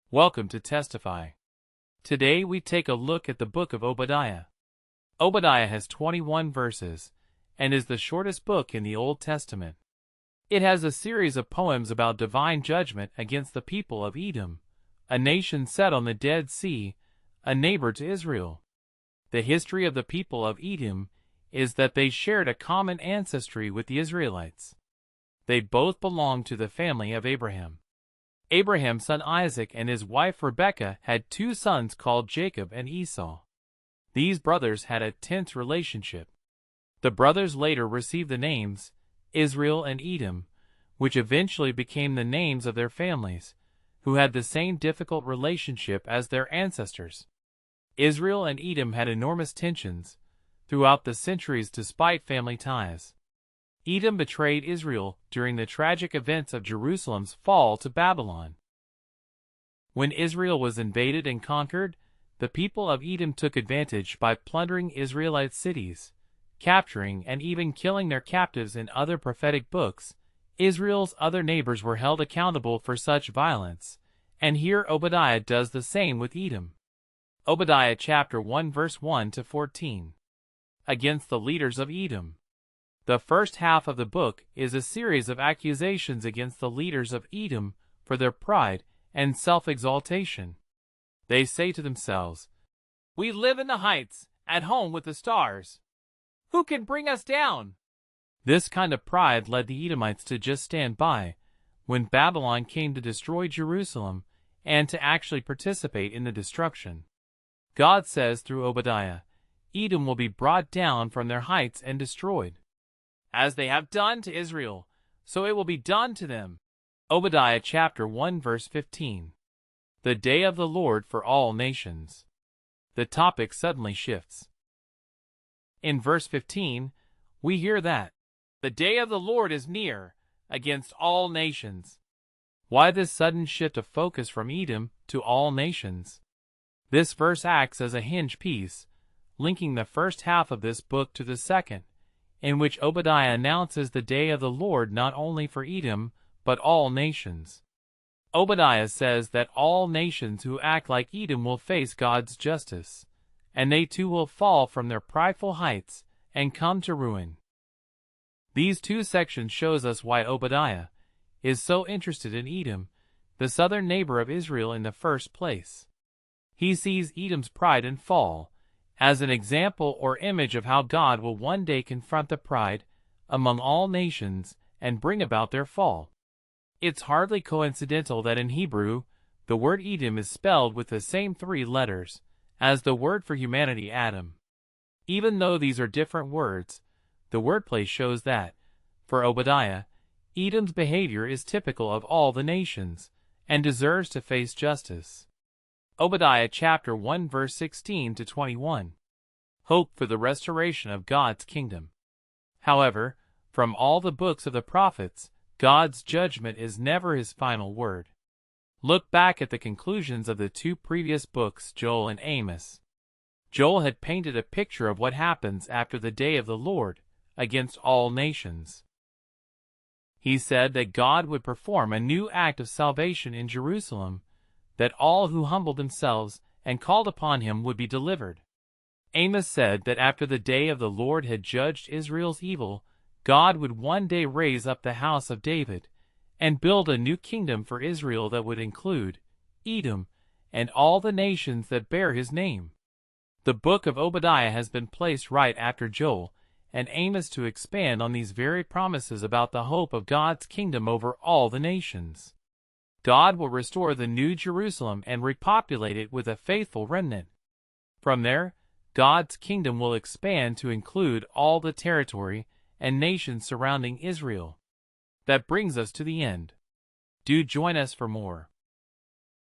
Welcome to Testify. Today we take a look at the Book of Obadiah. Obadiah has 21 verses and is the shortest book in the Old Testament. It has a series of poems about divine judgment against the people of Edom, a nation set on the Dead Sea, a neighbor to Israel. The history of the people of Edom is that they shared a common ancestry with the Israelites. They both belonged to the family of Abraham. Abraham's son Isaac and his wife Rebekah had two sons called Jacob and Esau. These brothers had a tense relationship. The brothers later received the names Israel and Edom, which eventually became the names of their families, who had the same difficult relationship as their ancestors. Israel and Edom had enormous tensions throughout the centuries despite family ties. Edom betrayed Israel during the tragic events of Jerusalem's fall to Babylon. When Israel was invaded and conquered, the people of Edom took advantage by plundering Israelite cities, capturing and even killing their captives. In other prophetic books, Israel's other neighbors were held accountable for such violence, and here Obadiah does the same with Edom. Obadiah chapter 1 verse 1 to 14. Against the leaders of Edom. The first half of the book is a series of accusations against the leaders of Edom for their pride and self-exaltation. They say to themselves, "We live in the heights, at home with the stars. Who can bring us down?" This kind of pride led the Edomites to just stand by when Babylon came to destroy Jerusalem and to actually participate in the destruction. God says through Obadiah, Edom will be brought down from their heights and destroyed. As they have done to Israel, so it will be done to them. Obadiah chapter 1 verse 15. The day of the Lord for all nations. The topic suddenly shifts. In verse 15, we hear that the day of the Lord is near against all nations. Why this sudden shift of focus from Edom to all nations? This verse acts as a hinge piece, linking the first half of this book to the second, in which Obadiah announces the day of the Lord not only for Edom, but all nations. Obadiah says that all nations who act like Edom will face God's justice, and they too will fall from their prideful heights and come to ruin. These two sections shows us why Obadiah is so interested in Edom, the southern neighbor of Israel, in the first place. He sees Edom's pride and fall as an example or image of how God will one day confront the pride among all nations and bring about their fall. It's hardly coincidental that in Hebrew, the word Edom is spelled with the same three letters as the word for humanity, Adam. Even though these are different words, the wordplay shows that, for Obadiah, Edom's behavior is typical of all the nations and deserves to face justice. Obadiah chapter 1 verse 16 to 21. Hope for the restoration of God's kingdom. However, from all the books of the prophets, God's judgment is never his final word. Look back at the conclusions of the two previous books, Joel and Amos. Joel had painted a picture of what happens after the day of the Lord against all nations. He said that God would perform a new act of salvation in Jerusalem, that all who humbled themselves and called upon him would be delivered. Amos said that after the day of the Lord had judged Israel's evil, God would one day raise up the house of David and build a new kingdom for Israel that would include Edom and all the nations that bear his name. The book of Obadiah has been placed right after Joel and Amos to expand on these very promises about the hope of God's kingdom over all the nations. God will restore the new Jerusalem and repopulate it with a faithful remnant. From there, God's kingdom will expand to include all the territory and nations surrounding Israel. That brings us to the end. Do join us for more.